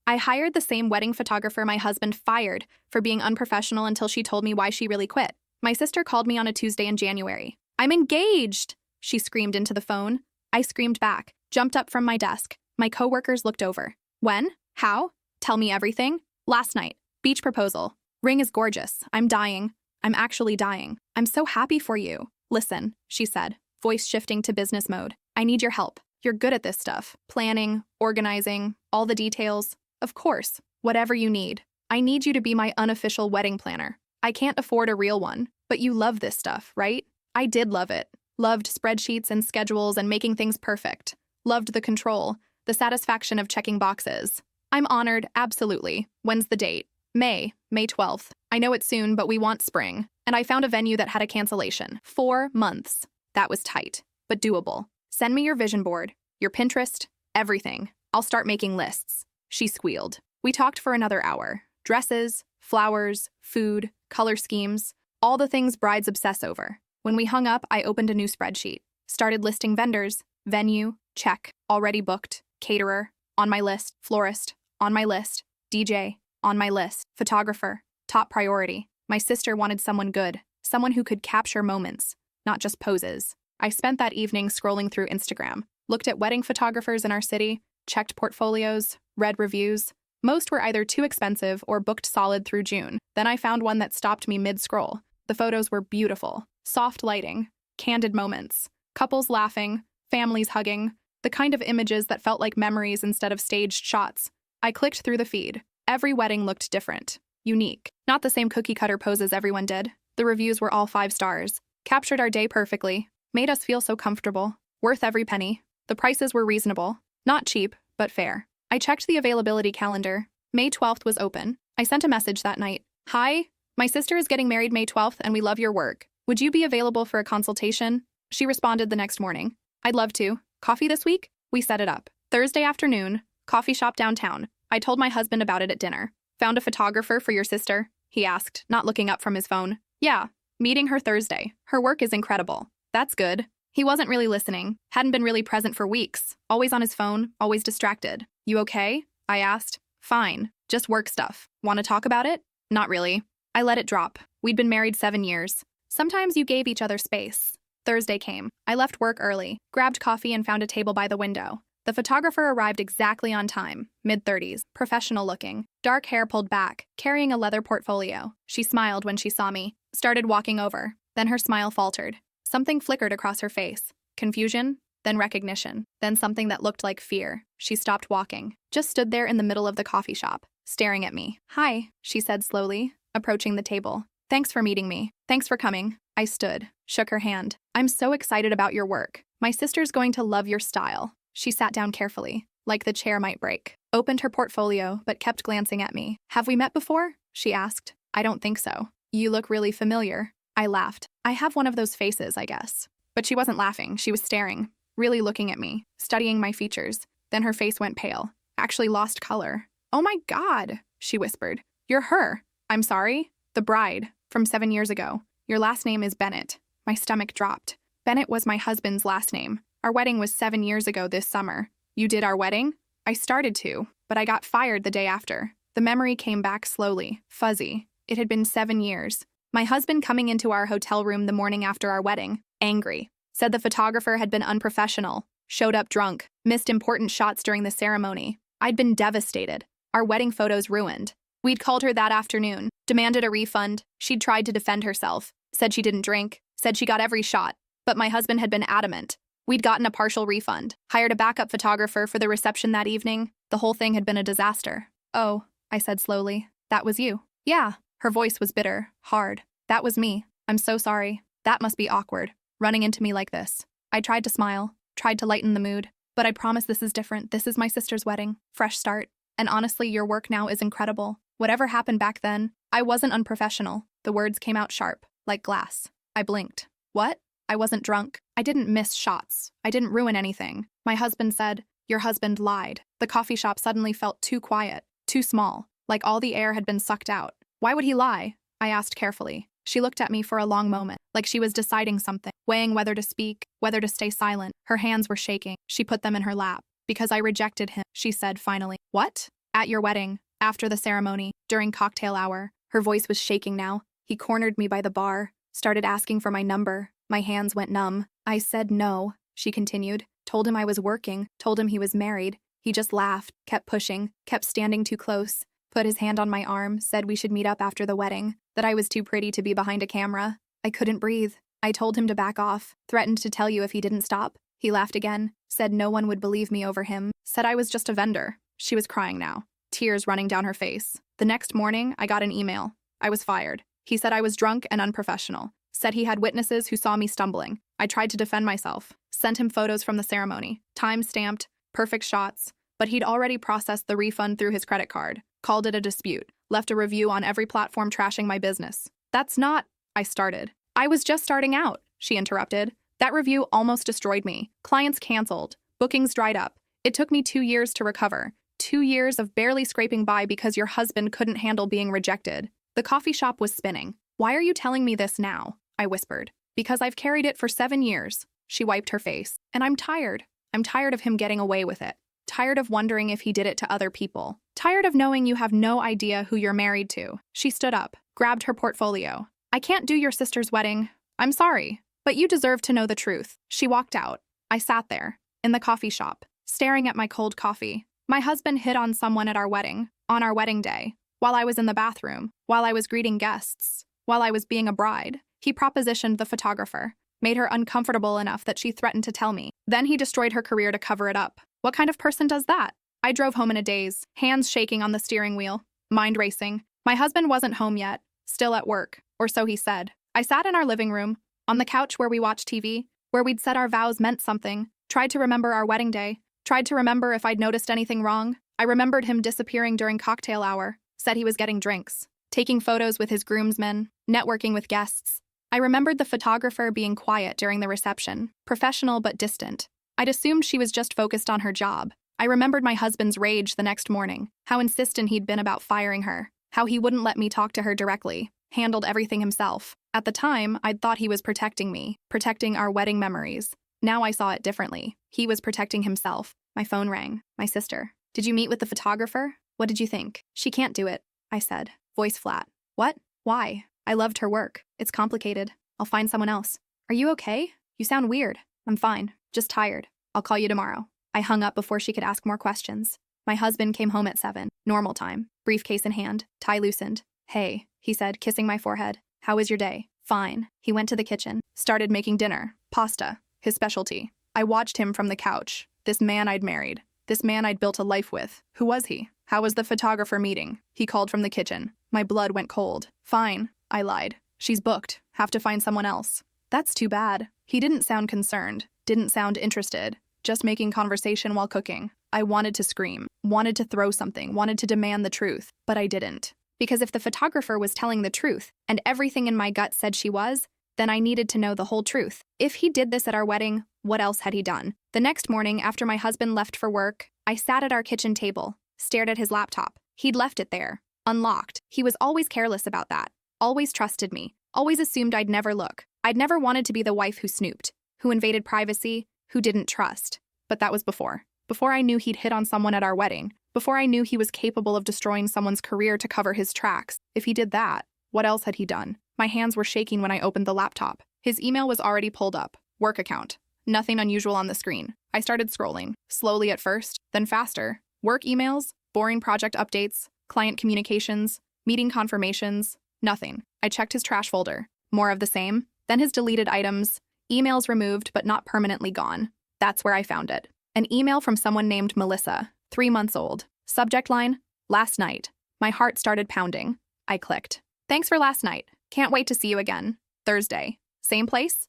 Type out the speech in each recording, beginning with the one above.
I hired the same wedding photographer my husband fired for being unprofessional until she told me why she really quit. My sister called me on a Tuesday in January. "I'm engaged!" she screamed into the phone. I screamed back, jumped up from my desk. My coworkers looked over. "When? How? Tell me everything." "Last night. Beach proposal. Ring is gorgeous. I'm dying. I'm actually dying. I'm so happy for you." "Listen," she said, voice shifting to business mode. "I need your help. You're good at this stuff. Planning, organizing, all the details. Of course, whatever you need. I need you to be my unofficial wedding planner. I can't afford a real one, but you love this stuff, right?" I did love it. Loved spreadsheets and schedules and making things perfect. Loved the control, the satisfaction of checking boxes. "I'm honored, absolutely. When's the date?" May 12th. "I know it's soon, but we want spring." And I found a venue that had a cancellation. 4 months. That was tight, but doable. "Send me your vision board, your Pinterest, everything. I'll start making lists." She squealed. We talked for another hour. Dresses, flowers, food, color schemes, all the things brides obsess over. When we hung up, I opened a new spreadsheet. Started listing vendors. Venue, check. Already booked. Caterer, on my list. Florist, on my list. DJ, on my list. Photographer, top priority. My sister wanted someone good, someone who could capture moments, not just poses. I spent that evening scrolling through Instagram, looked at wedding photographers in our city, checked portfolios, read reviews. Most were either too expensive or booked solid through June. Then I found one that stopped me mid-scroll. The photos were beautiful. Soft lighting, candid moments, couples laughing, families hugging, the kind of images that felt like memories instead of staged shots. I clicked through the feed. Every wedding looked different, unique. Not the same cookie-cutter poses everyone did. The reviews were all 5 stars. Captured our day perfectly. Made us feel so comfortable. Worth every penny. The prices were reasonable. Not cheap, but fair. I checked the availability calendar. May 12th was open. I sent a message that night. "Hi, my sister is getting married May 12th and we love your work. Would you be available for a consultation?" She responded the next morning. "I'd love to. Coffee this week?" We set it up. Thursday afternoon, coffee shop downtown. I told my husband about it at dinner. "Found a photographer for your sister?" he asked, not looking up from his phone. "Yeah, meeting her Thursday. Her work is incredible." "That's good." He wasn't really listening, hadn't been really present for weeks, always on his phone, always distracted. "You okay?" I asked. "Fine, just work stuff. Want to talk about it?" "Not really." I let it drop. We'd been married 7 years. Sometimes you gave each other space. Thursday came. I left work early, grabbed coffee and found a table by the window. The photographer arrived exactly on time, mid-30s, professional looking, dark hair pulled back, carrying a leather portfolio. She smiled when she saw me, started walking over. Then her smile faltered. Something flickered across her face. Confusion, then recognition, then something that looked like fear. She stopped walking, just stood there in the middle of the coffee shop, staring at me. "Hi," she said slowly, approaching the table. "Thanks for meeting me. Thanks for coming." I stood, shook her hand. "I'm so excited about your work. My sister's going to love your style." She sat down carefully, like the chair might break. Opened her portfolio, but kept glancing at me. "Have we met before?" she asked. "I don't think so." "You look really familiar." I laughed. I have one of those faces, I guess. But she wasn't laughing. She was staring, really looking at me, studying my features. Then her face went pale, actually lost color. "Oh my God," she whispered. "You're her." "I'm sorry?" "The bride, from 7 years ago. Your last name is Bennett." My stomach dropped. Bennett was my husband's last name. Our wedding was 7 years ago this summer. "You did our wedding?" I started to, but I got fired the day after. The memory came back slowly, fuzzy. It had been 7 years. My husband coming into our hotel room the morning after our wedding, angry. Said the photographer had been unprofessional, showed up drunk, missed important shots during the ceremony. I'd been devastated. Our wedding photos ruined. We'd called her that afternoon, demanded a refund. She'd tried to defend herself, said she didn't drink, said she got every shot. But my husband had been adamant. We'd gotten a partial refund, hired a backup photographer for the reception that evening. The whole thing had been a disaster. "Oh," I said slowly, "that was you." "Yeah." Her voice was bitter, hard. "That was me. I'm so sorry. That must be awkward, running into me like this." I tried to smile, tried to lighten the mood. "But I promise this is different. This is my sister's wedding. Fresh start. And honestly, your work now is incredible. Whatever happened back then, I wasn't unprofessional." The words came out sharp, like glass. I blinked. "What?" "I wasn't drunk. I didn't miss shots. I didn't ruin anything." My husband said, "Your husband lied." The coffee shop suddenly felt too quiet, too small, like all the air had been sucked out. "Why would he lie?" I asked carefully. She looked at me for a long moment, like she was deciding something, weighing whether to speak, whether to stay silent. Her hands were shaking. She put them in her lap. "Because I rejected him," she said finally. "What?" At your wedding, after the ceremony, during cocktail hour. Her voice was shaking now. He cornered me by the bar, started asking for my number. My hands went numb. I said no, she continued. Told him I was working, told him he was married. He just laughed, kept pushing, kept standing too close, put his hand on my arm, said we should meet up after the wedding, that I was too pretty to be behind a camera. I couldn't breathe. I told him to back off, threatened to tell you if he didn't stop. He laughed again, said no one would believe me over him, said I was just a vendor. She was crying now, tears running down her face. The next morning, I got an email. I was fired. He said I was drunk and unprofessional, said he had witnesses who saw me stumbling. I tried to defend myself, sent him photos from the ceremony, time-stamped, perfect shots, but he'd already processed the refund through his credit card, called it a dispute, left a review on every platform trashing my business. That's not, I started. I was just starting out, she interrupted. That review almost destroyed me. Clients canceled, bookings dried up. It took me 2 years to recover. 2 years of barely scraping by because your husband couldn't handle being rejected. The coffee shop was spinning. Why are you telling me this now? I whispered. Because I've carried it for 7 years. She wiped her face. And I'm tired. I'm tired of him getting away with it. Tired of wondering if he did it to other people. Tired of knowing you have no idea who you're married to. She stood up, grabbed her portfolio. I can't do your sister's wedding. I'm sorry, but you deserve to know the truth. She walked out. I sat there, in the coffee shop, staring at my cold coffee. My husband hit on someone at our wedding, on our wedding day, while I was in the bathroom, while I was greeting guests, while I was being a bride. He propositioned the photographer, made her uncomfortable enough that she threatened to tell me. Then he destroyed her career to cover it up. What kind of person does that? I drove home in a daze, hands shaking on the steering wheel, mind racing. My husband wasn't home yet, still at work, or so he said. I sat in our living room, on the couch where we watched TV, where we'd said our vows meant something, tried to remember our wedding day, tried to remember if I'd noticed anything wrong. I remembered him disappearing during cocktail hour, said he was getting drinks, taking photos with his groomsmen, networking with guests. I remembered the photographer being quiet during the reception, professional but distant. I'd assumed she was just focused on her job. I remembered my husband's rage the next morning, how insistent he'd been about firing her, how he wouldn't let me talk to her directly, handled everything himself. At the time, I'd thought he was protecting me, protecting our wedding memories. Now I saw it differently. He was protecting himself. My phone rang. My sister. Did you meet with the photographer? What did you think? She can't do it, I said, voice flat. What? Why? I loved her work. It's complicated. I'll find someone else. Are you okay? You sound weird. I'm fine. Just tired. I'll call you tomorrow. I hung up before she could ask more questions. My husband came home at 7, normal time, briefcase in hand, tie loosened. Hey, he said, kissing my forehead. How was your day? Fine. He went to the kitchen, started making dinner, pasta, his specialty. I watched him from the couch. This man I'd married. This man I'd built a life with. Who was he? How was the photographer meeting? He called from the kitchen. My blood went cold. Fine, I lied. She's booked. Have to find someone else. That's too bad. He didn't sound concerned, didn't sound interested, just making conversation while cooking. I wanted to scream, wanted to throw something, wanted to demand the truth, but I didn't. Because if the photographer was telling the truth, and everything in my gut said she was, then I needed to know the whole truth. If he did this at our wedding, what else had he done? The next morning, after my husband left for work, I sat at our kitchen table, stared at his laptop. He'd left it there, unlocked. He was always careless about that, always trusted me, always assumed I'd never look. I'd never wanted to be the wife who snooped, who invaded privacy, who didn't trust. But that was before. Before I knew he'd hit on someone at our wedding. Before I knew he was capable of destroying someone's career to cover his tracks. If he did that, what else had he done? My hands were shaking when I opened the laptop. His email was already pulled up. Work account. Nothing unusual on the screen. I started scrolling, slowly at first, then faster. Work emails, boring project updates, client communications, meeting confirmations, nothing. I checked his trash folder. More of the same. Then his deleted items, emails removed but not permanently gone. That's where I found it. An email from someone named Melissa, 3 months old. Subject line, last night. My heart started pounding. I clicked. Thanks for last night. Can't wait to see you again. Thursday. Same place?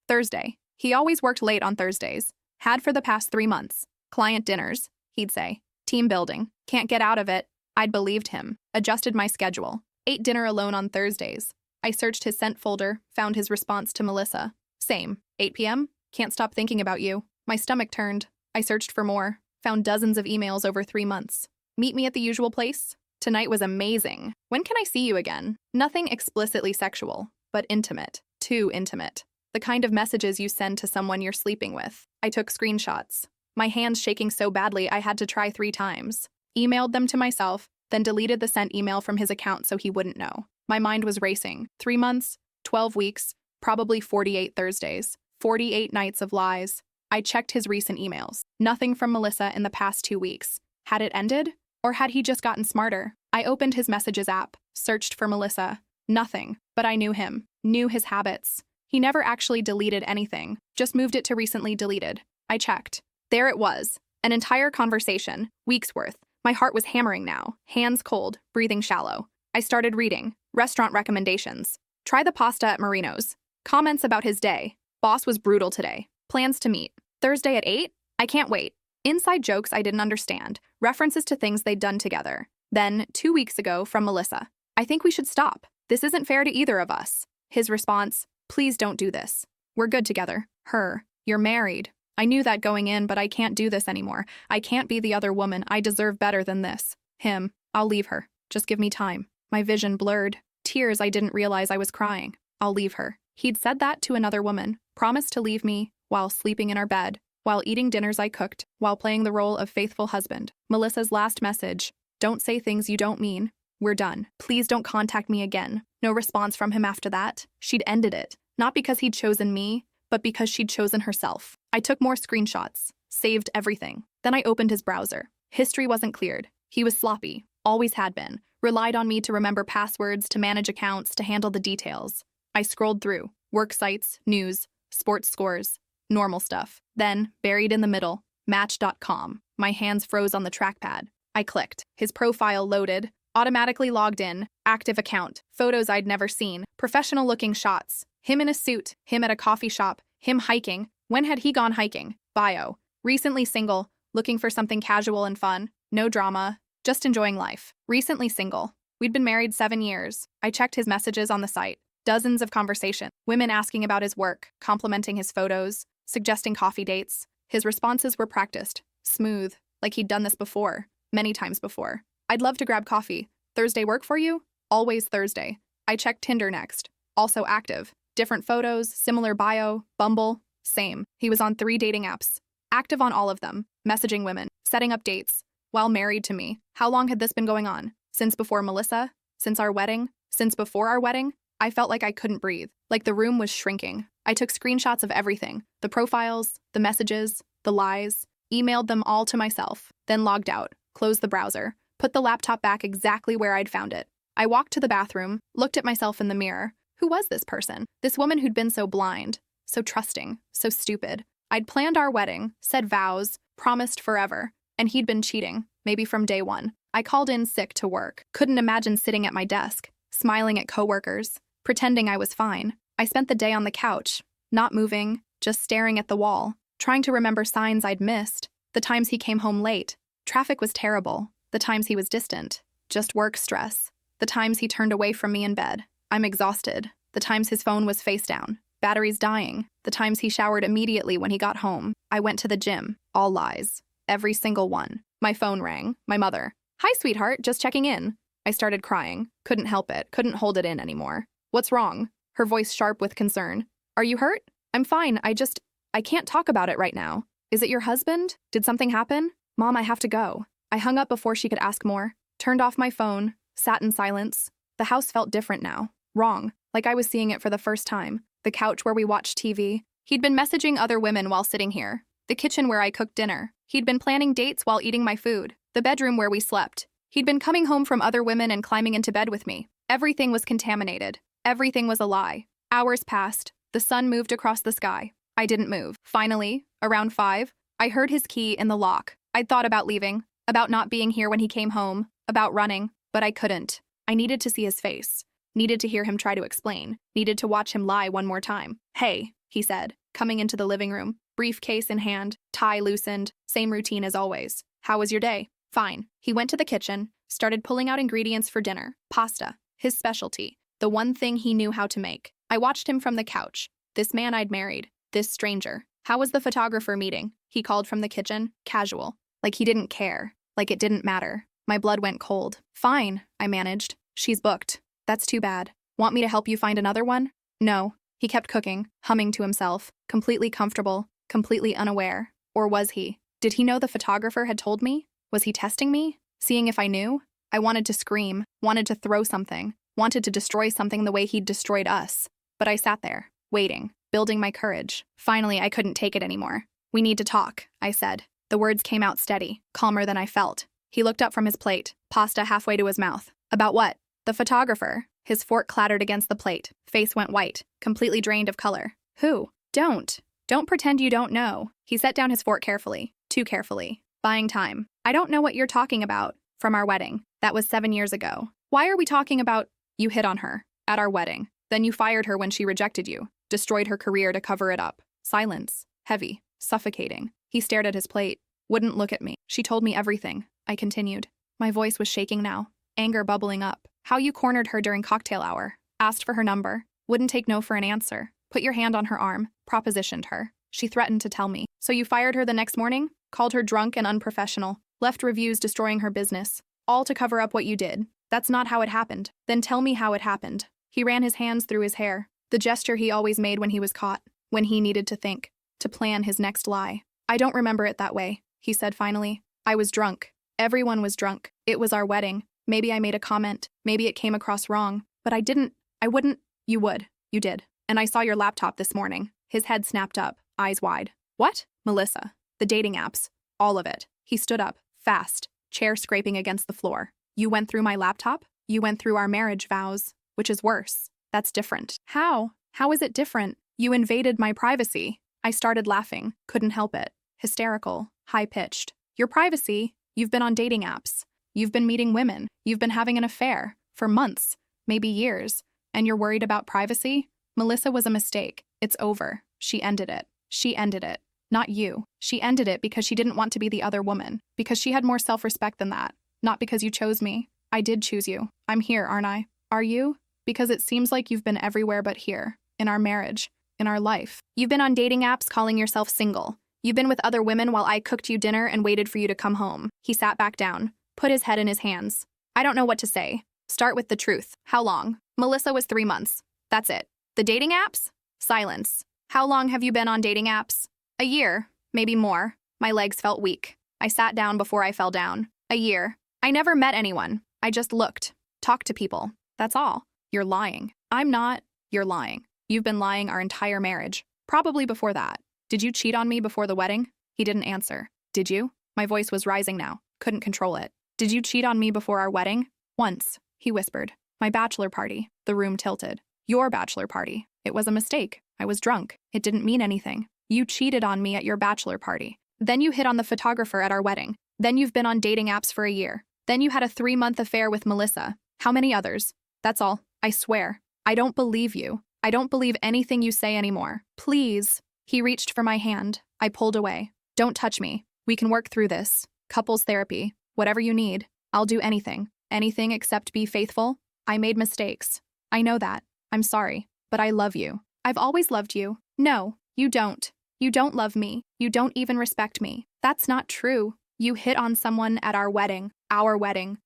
Thursday. He always worked late on Thursdays. Had for the past 3 months. Client dinners, he'd say. Team building. Can't get out of it. I'd believed him. Adjusted my schedule. Ate dinner alone on Thursdays. I searched his sent folder, found his response to Melissa. Same. 8 p.m.? Can't stop thinking about you. My stomach turned. I searched for more. Found dozens of emails over 3 months. Meet me at the usual place? Tonight was amazing. When can I see you again? Nothing explicitly sexual, but intimate. Too intimate. The kind of messages you send to someone you're sleeping with. I took screenshots. My hands shaking so badly I had to try 3 times. emailed them to myself, then deleted the sent email from his account so he wouldn't know. My mind was racing. 3 months, 12 weeks, probably 48 Thursdays, 48 nights of lies. I checked his recent emails. Nothing from Melissa in the past 2 weeks. Had it ended? Or had he just gotten smarter? I opened his messages app, searched for Melissa. Nothing. But I knew him, knew his habits. He never actually deleted anything, just moved it to recently deleted. I checked. There it was. An entire conversation, weeks worth. My heart was hammering now, hands cold, breathing shallow. I started reading. Restaurant recommendations. Try the pasta at Marino's. Comments about his day. Boss was brutal today. Plans to meet. Thursday at 8? I can't wait. Inside jokes I didn't understand. References to things they'd done together. Then, 2 weeks ago, from Melissa. I think we should stop. This isn't fair to either of us. His response, please don't do this. We're good together. Her, you're married. I knew that going in, but I can't do this anymore. I can't be the other woman. I deserve better than this. Him, I'll leave her. Just give me time. My vision blurred. Tears I didn't realize I was crying. I'll leave her. He'd said that to another woman, promised to leave me while sleeping in our bed, while eating dinners I cooked, while playing the role of faithful husband. Melissa's last message, don't say things you don't mean. We're done. Please don't contact me again. No response from him after that. She'd ended it. Not because he'd chosen me, but because she'd chosen herself. I took more screenshots, saved everything. Then I opened his browser. History wasn't cleared. He was sloppy, always had been. Relied on me to remember passwords, to manage accounts, to handle the details. I scrolled through. Work sites, news, sports scores, normal stuff. Then, buried in the middle, Match.com. My hands froze on the trackpad. I clicked. His profile loaded. Automatically logged in. Active account. Photos I'd never seen. Professional-looking shots. Him in a suit. Him at a coffee shop. Him hiking. When had he gone hiking? Bio. Recently single. Looking for something casual and fun. No drama. Just enjoying life. Recently single. We'd been married 7 years. I checked his messages on the site. Dozens of conversations. Women asking about his work, complimenting his photos, suggesting coffee dates. His responses were practiced. Smooth. Like he'd done this before. Many times before. I'd love to grab coffee. Thursday work for you? Always Thursday. I checked Tinder next. Also active. Different photos, similar bio, Bumble, same. He was on 3 dating apps. Active on all of them. Messaging women. Setting up dates. While married to me. How long had this been going on? Since before Melissa? Since our wedding? Since before our wedding? I felt like I couldn't breathe. Like the room was shrinking. I took screenshots of everything. The profiles, the messages, the lies. Emailed them all to myself. Then logged out. Closed the browser. Put the laptop back exactly where I'd found it. I walked to the bathroom. Looked at myself in the mirror. Who was this person? This woman who'd been so blind. So trusting. So stupid. I'd planned our wedding. Said vows. Promised forever. And he'd been cheating, maybe from day one. I called in sick to work. Couldn't imagine sitting at my desk, smiling at coworkers, pretending I was fine. I spent the day on the couch, not moving, just staring at the wall, trying to remember signs I'd missed, the times he came home late. Traffic was terrible, the times he was distant, just work stress, the times he turned away from me in bed. I'm exhausted, the times his phone was face down, batteries dying, the times he showered immediately when he got home. I went to the gym, all lies. Every single one. My phone rang. My mother. Hi, sweetheart, just checking in. I started crying. Couldn't help it. Couldn't hold it in anymore. What's wrong? Her voice sharp with concern. Are you hurt? I'm fine. I can't talk about it right now. Is it your husband? Did something happen? Mom, I have to go. I hung up before she could ask more. Turned off my phone. Sat in silence. The house felt different now. Wrong. Like I was seeing it for the first time. The couch where we watched TV. He'd been messaging other women while sitting here. The kitchen where I cooked dinner. He'd been planning dates while eating my food. The bedroom where we slept. He'd been coming home from other women and climbing into bed with me. Everything was contaminated. Everything was a lie. Hours passed. The sun moved across the sky. I didn't move. Finally, around 5, I heard his key in the lock. I'd thought about leaving, about not being here when he came home, about running, but I couldn't. I needed to see his face. Needed to hear him try to explain. Needed to watch him lie one more time. Hey, he said, coming into the living room. Briefcase in hand, tie loosened, same routine as always. How was your day? Fine. He went to the kitchen, started pulling out ingredients for dinner. Pasta, his specialty, the one thing he knew how to make. I watched him from the couch. This man I'd married, this stranger. How was the photographer meeting? He called from the kitchen, casual, like he didn't care, like it didn't matter. My blood went cold. Fine, I managed. She's booked. That's too bad. Want me to help you find another one? No. He kept cooking, humming to himself, completely comfortable. Completely unaware. Or was he? Did he know the photographer had told me? Was he testing me? Seeing if I knew? I wanted to scream, wanted to throw something, wanted to destroy something the way he'd destroyed us. But I sat there, waiting, building my courage. Finally, I couldn't take it anymore. "We need to talk," I said. The words came out steady, calmer than I felt. He looked up from his plate, pasta halfway to his mouth. "About what?" "The photographer." His fork clattered against the plate. Face went white, completely drained of color. "Who?" Don't pretend you don't know." He set down his fork carefully, too carefully, buying time. "I don't know what you're talking about. From our wedding. That was 7 years ago. Why are we talking about—" "You hit on her. At our wedding. Then you fired her when she rejected you. Destroyed her career to cover it up." Silence. Heavy. Suffocating. He stared at his plate. Wouldn't look at me. "She told me everything," I continued. My voice was shaking now. Anger bubbling up. "How you cornered her during cocktail hour. Asked for her number. Wouldn't take no for an answer. Put your hand on her arm. Propositioned her. She threatened to tell me. So you fired her the next morning? Called her drunk and unprofessional. Left reviews destroying her business. All to cover up what you did. That's not how it happened. Then tell me how it happened." He ran his hands through his hair. The gesture he always made when he was caught. When he needed to think. To plan his next lie. "I don't remember it that way," he said finally. "I was drunk. Everyone was drunk. It was our wedding. Maybe I made a comment. Maybe it came across wrong. But I wouldn't. You would. You did. And I saw your laptop this morning." His head snapped up, eyes wide. "What?" "Melissa. The dating apps. All of it." He stood up, fast, chair scraping against the floor. "You went through my laptop? You went through our marriage vows, which is worse. That's different." "How? How is it different? You invaded my privacy." I started laughing, couldn't help it. Hysterical, high-pitched. "Your privacy? You've been on dating apps. You've been meeting women. You've been having an affair. For months, maybe years. And you're worried about privacy? Melissa was a mistake. It's over. She ended it. She ended it. Not you. She ended it because she didn't want to be the other woman. Because she had more self-respect than that. Not because you chose me. I did choose you. I'm here, aren't I? Are you? Because it seems like you've been everywhere but here. In our marriage. In our life. You've been on dating apps calling yourself single. You've been with other women while I cooked you dinner and waited for you to come home." He sat back down, put his head in his hands. "I don't know what to say. Start with the truth. How long?" "Melissa was 3 months. That's it." "The dating apps?" Silence. "How long have you been on dating apps?" "A year. Maybe more." My legs felt weak. I sat down before I fell down. "A year. I never met anyone. I just looked. Talked to people. That's all." "You're lying." "I'm not." "You're lying. You've been lying our entire marriage. Probably before that. Did you cheat on me before the wedding?" He didn't answer. "Did you?" My voice was rising now. Couldn't control it. "Did you cheat on me before our wedding?" "Once," he whispered. "My bachelor party." The room tilted. "Your bachelor party. It was a mistake. I was drunk. It didn't mean anything. You cheated on me at your bachelor party. Then you hit on the photographer at our wedding. Then you've been on dating apps for a year. Then you had a 3-month affair with Melissa. How many others?" "That's all. I swear. I don't believe you. I don't believe anything you say anymore. Please." He reached for my hand. I pulled away. "Don't touch me. We can work through this. Couples therapy. Whatever you need. I'll do anything. Anything except be faithful. I made mistakes. I know that. I'm sorry. But I love you. I've always loved you." "No, you don't. You don't love me. You don't even respect me. That's not true. You hit on someone at our wedding,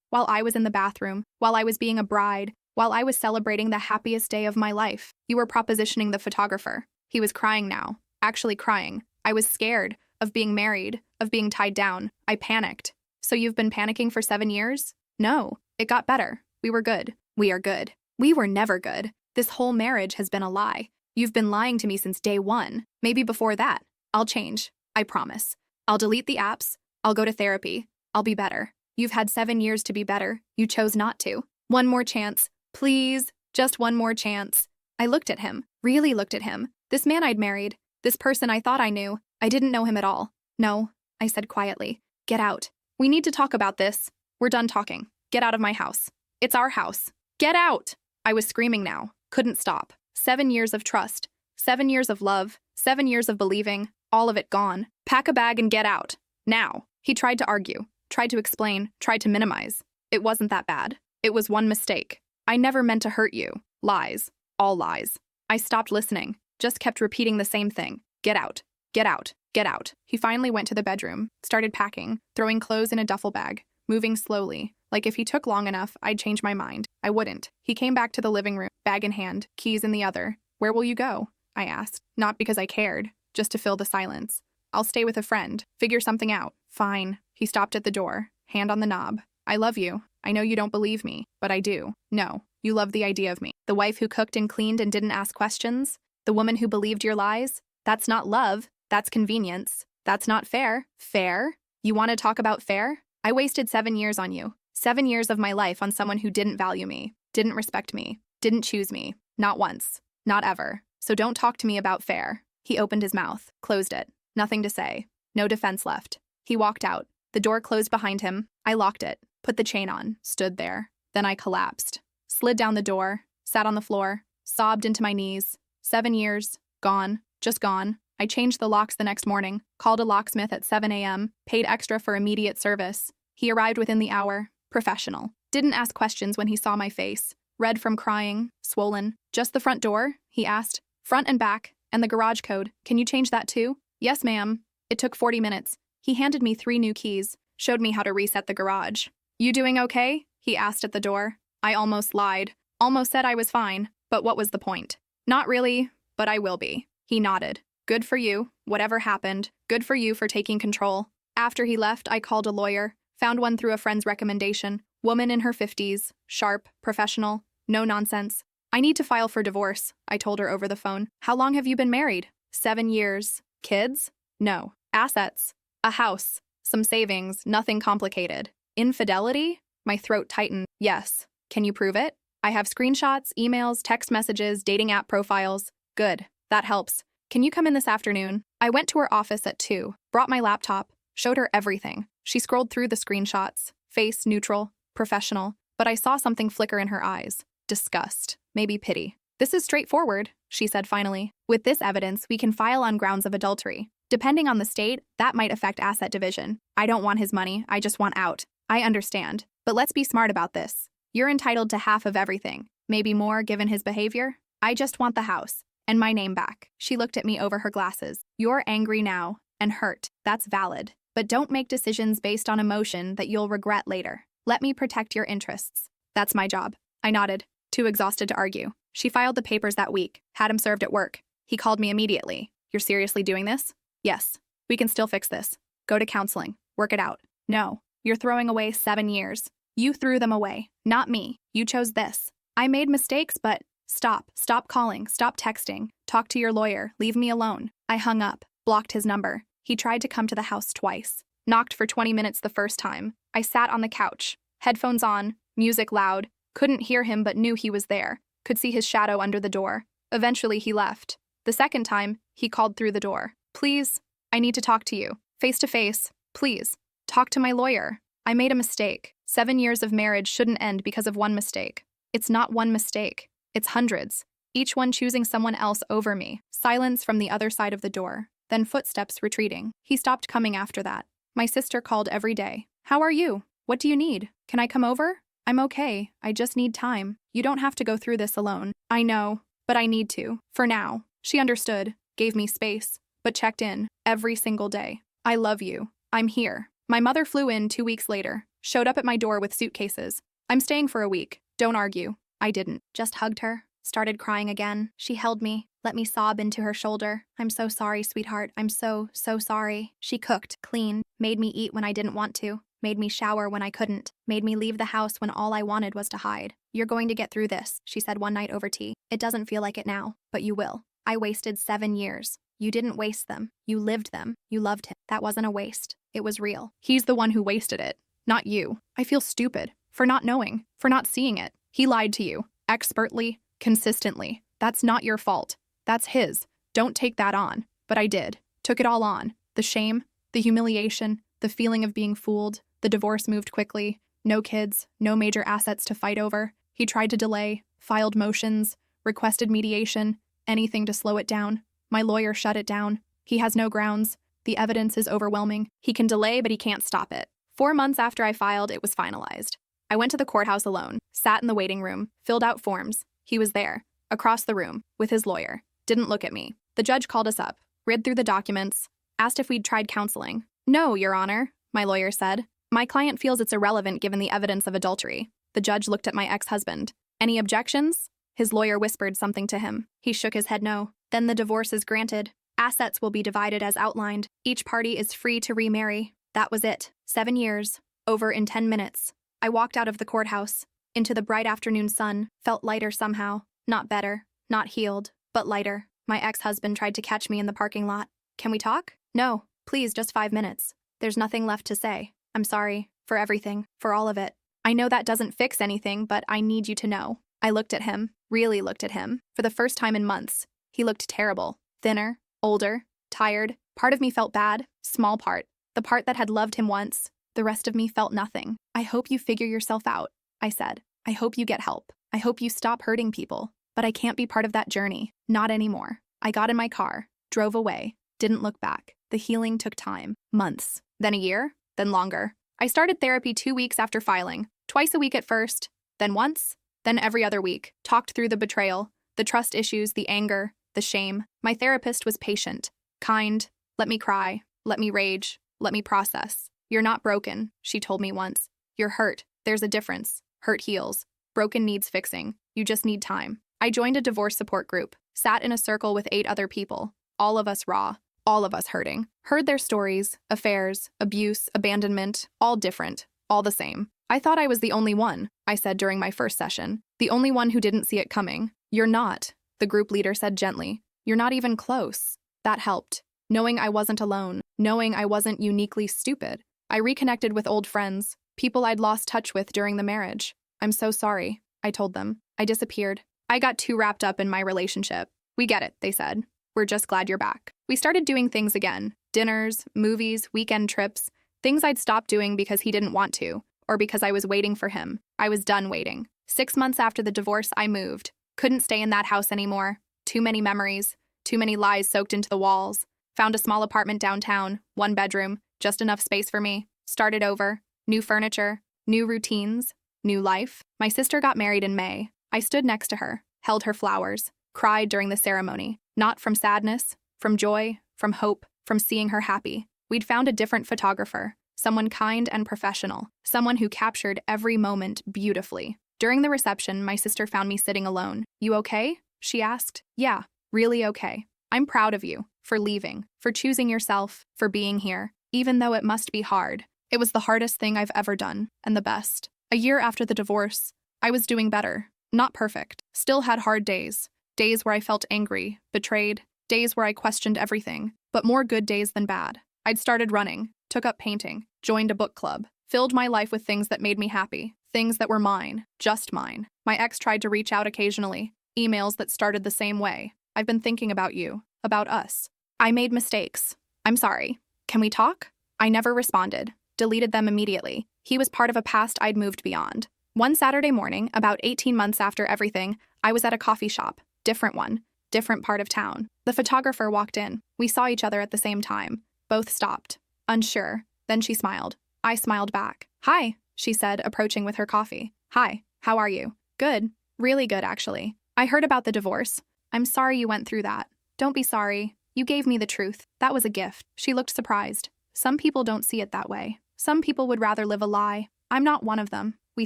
while I was in the bathroom, while I was being a bride, while I was celebrating the happiest day of my life. You were propositioning the photographer." He was crying now. Actually crying. I was scared of being married, of being tied down. I panicked. "So you've been panicking for 7 years?" "No. It got better. We were good. We are good. We were never good. This whole marriage has been a lie. You've been lying to me since day one. Maybe before that. I'll change. I promise. I'll delete the apps. I'll go to therapy. I'll be better. You've had 7 years to be better. You chose not to. One more chance. Please. Just one more chance." I looked at him. Really looked at him. This man I'd married. This person I thought I knew. I didn't know him at all. "No," I said quietly. "Get out. We need to talk about this. We're done talking. Get out of my house. It's our house. Get out!" I was screaming now. Couldn't stop. 7 years of trust. 7 years of love. 7 years of believing. All of it gone. Pack a bag and get out. Now. He tried to argue. Tried to explain. Tried to minimize. It wasn't that bad. It was one mistake. I never meant to hurt you. Lies. All lies. I stopped listening. Just kept repeating the same thing. Get out. Get out. Get out. He finally went to the bedroom. Started packing. Throwing clothes in a duffel bag. Moving slowly. Like if he took long enough, I'd change my mind. I wouldn't. He came back to the living room. Bag in hand. Keys in the other. "Where will you go?" I asked. Not because I cared. Just to fill the silence. "I'll stay with a friend. Figure something out." "Fine." He stopped at the door. Hand on the knob. I love you. I know you don't believe me, but I do. No, you love the idea of me. The wife who cooked and cleaned and didn't ask questions? The woman who believed your lies? That's not love. That's convenience. That's not fair. Fair? You want to talk about fair? I wasted 7 years on you. 7 years of my life on someone who didn't value me, didn't respect me, didn't choose me. Not once. Not ever. So don't talk to me about fair. He opened his mouth, closed it. Nothing to say. No defense left. He walked out. The door closed behind him. I locked it, put the chain on, stood there. Then I collapsed. Slid down the door, sat on the floor, sobbed into my knees. 7 years. Gone. Just gone. I changed the locks the next morning, called a locksmith at 7 a.m., paid extra for immediate service. He arrived within the hour. Professional. Didn't ask questions when he saw my face. Red from crying, swollen. Just the front door? He asked. Front and back. And the garage code. Can you change that too? Yes, ma'am. It took 40 minutes. He handed me 3 new keys, showed me how to reset the garage. You doing okay? He asked at the door. I almost lied. Almost said I was fine. But what was the point? Not really, but I will be. He nodded. Good for you. Whatever happened. Good for you for taking control. After he left, I called a lawyer. Found one through a friend's recommendation. Woman in her 50s. Sharp. Professional. No nonsense. I need to file for divorce, I told her over the phone. How long have you been married? 7 years. Kids? No. Assets. A house. Some savings. Nothing complicated. Infidelity? My throat tightened. Yes. Can you prove it? I have screenshots, emails, text messages, dating app profiles. Good. That helps. Can you come in this afternoon? I went to her office at 2, brought my laptop, showed her everything. She scrolled through the screenshots. Face, neutral, professional. But I saw something flicker in her eyes. Disgust. Maybe pity. This is straightforward, she said finally. With this evidence, we can file on grounds of adultery. Depending on the state, that might affect asset division. I don't want his money, I just want out. I understand. But let's be smart about this. You're entitled to half of everything. Maybe more, given his behavior. I just want the house. And my name back. She looked at me over her glasses. You're angry now. And hurt. That's valid. But don't make decisions based on emotion that you'll regret later. Let me protect your interests. That's my job. I nodded, too exhausted to argue. She filed the papers that week, had him served at work. He called me immediately. You're seriously doing this? Yes. We can still fix this. Go to counseling. Work it out. No. You're throwing away 7 years. You threw them away. Not me. You chose this. I made mistakes, but stop. Stop calling. Stop texting. Talk to your lawyer. Leave me alone. I hung up, blocked his number. He tried to come to the house twice. Knocked for 20 minutes the first time. I sat on the couch, headphones on, music loud. Couldn't hear him but knew he was there. Could see his shadow under the door. Eventually he left. The second time, he called through the door. Please, I need to talk to you. Face to face. Please. Talk to my lawyer. I made a mistake. 7 years of marriage shouldn't end because of one mistake. It's not one mistake. It's hundreds. Each one choosing someone else over me. Silence from the other side of the door. Then footsteps retreating. He stopped coming after that. My sister called every day. How are you? What do you need? Can I come over? I'm okay. I just need time. You don't have to go through this alone. I know, but I need to. For now. She understood, gave me space, but checked in every single day. I love you. I'm here. My mother flew in 2 weeks later, showed up at my door with suitcases. I'm staying for a week. Don't argue. I didn't. Just hugged her. Started crying again. She held me, let me sob into her shoulder. I'm so sorry, sweetheart. I'm so sorry. She cooked, cleaned, made me eat when I didn't want to, made me shower when I couldn't, made me leave the house when all I wanted was to hide. You're going to get through this, she said one night over tea. It doesn't feel like it now, but you will. I wasted 7 years. You didn't waste them. You lived them. You loved him. That wasn't a waste. It was real. He's the one who wasted it, not you. I feel stupid for not knowing, for not seeing it. He lied to you, expertly, consistently. That's not your fault. That's his. Don't take that on. But I did. Took it all on. The shame, the humiliation, the feeling of being fooled. The divorce moved quickly. No kids, no major assets to fight over. He tried to delay, filed motions, requested mediation, anything to slow it down. My lawyer shut it down. He has no grounds. The evidence is overwhelming. He can delay, but he can't stop it. 4 months after I filed, it was finalized. I went to the courthouse alone, sat in the waiting room, filled out forms. He was there, across the room, with his lawyer. Didn't look at me. The judge called us up, read through the documents, asked if we'd tried counseling. No, Your Honor, my lawyer said. My client feels it's irrelevant given the evidence of adultery. The judge looked at my ex-husband. Any objections? His lawyer whispered something to him. He shook his head no. Then the divorce is granted. Assets will be divided as outlined. Each party is free to remarry. That was it. 7 years. Over in 10 minutes. I walked out of the courthouse, into the bright afternoon sun, felt lighter somehow. Not better, not healed, but lighter. My ex-husband tried to catch me in the parking lot. Can we talk? No, please, just 5 minutes. There's nothing left to say. I'm sorry, for everything, for all of it. I know that doesn't fix anything, but I need you to know. I looked at him, really looked at him, for the first time in months. He looked terrible, thinner, older, tired. Part of me felt bad, small part. The part that had loved him once. The rest of me felt nothing. I hope you figure yourself out, I said. I hope you get help. I hope you stop hurting people. But I can't be part of that journey. Not anymore. I got in my car, drove away, didn't look back. The healing took time. Months. Then a year. Then longer. I started therapy 2 weeks after filing. Twice a week at first. Then once. Then every other week. Talked through the betrayal, the trust issues, the anger, the shame. My therapist was patient, kind. Let me cry. Let me rage. Let me process. You're not broken, she told me once. You're hurt. There's a difference. Hurt heals. Broken needs fixing. You just need time. I joined a divorce support group, sat in a circle with 8 other people, all of us raw, all of us hurting. Heard their stories, affairs, abuse, abandonment, all different, all the same. I thought I was the only one, I said during my first session. The only one who didn't see it coming. You're not, the group leader said gently. You're not even close. That helped. Knowing I wasn't alone, knowing I wasn't uniquely stupid. I reconnected with old friends, people I'd lost touch with during the marriage. I'm so sorry, I told them. I disappeared. I got too wrapped up in my relationship. We get it, they said. We're just glad you're back. We started doing things again. Dinners, movies, weekend trips. Things I'd stopped doing because he didn't want to, or because I was waiting for him. I was done waiting. 6 months after the divorce, I moved. Couldn't stay in that house anymore. Too many memories. Too many lies soaked into the walls. Found a small apartment downtown, 1 bedroom, just enough space for me. Started over. New furniture. New routines. New life. My sister got married in May. I stood next to her, held her flowers, cried during the ceremony. Not from sadness, from joy, from hope, from seeing her happy. We'd found a different photographer, someone kind and professional, someone who captured every moment beautifully. During the reception, my sister found me sitting alone. You okay? She asked. Yeah, really okay. I'm proud of you, for leaving, for choosing yourself, for being here, even though it must be hard. It was the hardest thing I've ever done, and the best. A year after the divorce, I was doing better. Not perfect. Still had hard days. Days where I felt angry, betrayed. Days where I questioned everything. But more good days than bad. I'd started running, took up painting, joined a book club, filled my life with things that made me happy. Things that were mine, just mine. My ex tried to reach out occasionally. Emails that started the same way. I've been thinking about you, about us. I made mistakes. I'm sorry. Can we talk? I never responded. Deleted them immediately. He was part of a past I'd moved beyond. One Saturday morning, about 18 months after everything, I was at a coffee shop. Different one. Different part of town. The photographer walked in. We saw each other at the same time. Both stopped. Unsure. Then she smiled. I smiled back. Hi, she said, approaching with her coffee. Hi, how are you? Good. Really good, actually. I heard about the divorce. I'm sorry you went through that. Don't be sorry. You gave me the truth. That was a gift. She looked surprised. Some people don't see it that way. Some people would rather live a lie. I'm not one of them. We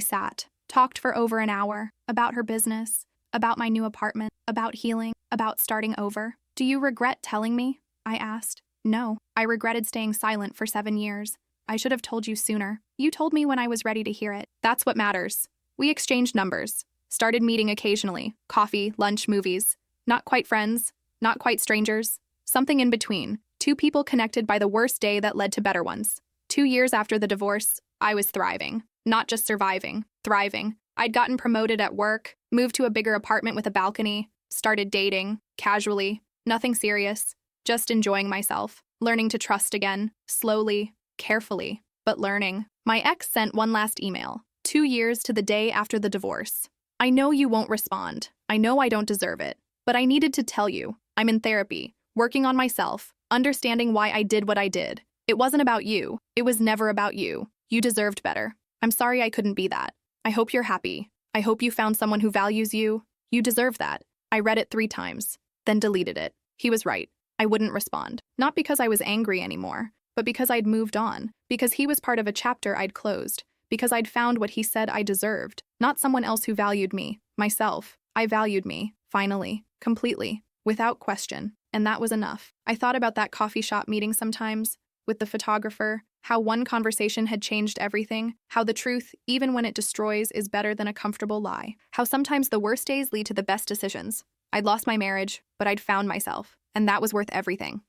sat, talked for over an hour, about her business, about my new apartment, about healing, about starting over. Do you regret telling me? I asked. No, I regretted staying silent for 7 years. I should have told you sooner. You told me when I was ready to hear it. That's what matters. We exchanged numbers, started meeting occasionally, coffee, lunch, movies. Not quite friends, not quite strangers, something in between. 2 people connected by the worst day that led to better ones. 2 years after the divorce, I was thriving. Not just surviving, thriving. I'd gotten promoted at work, moved to a bigger apartment with a balcony, started dating, casually, nothing serious, just enjoying myself, learning to trust again, slowly, carefully, but learning. My ex sent one last email, 2 years to the day after the divorce. I know you won't respond. I know I don't deserve it, but I needed to tell you. I'm in therapy, working on myself, understanding why I did what I did. It wasn't about you. It was never about you. You deserved better. I'm sorry I couldn't be that. I hope you're happy. I hope you found someone who values you. You deserve that. I read it 3 times, then deleted it. He was right. I wouldn't respond. Not because I was angry anymore, but because I'd moved on. Because he was part of a chapter I'd closed. Because I'd found what he said I deserved. Not someone else who valued me. Myself. I valued me. Finally. Completely. Without question. And that was enough. I thought about that coffee shop meeting sometimes, with the photographer, How one conversation had changed everything. How the truth, even when it destroys, is better than a comfortable lie. How sometimes the worst days lead to the best decisions. I'd lost my marriage, but I'd found myself, and that was worth everything.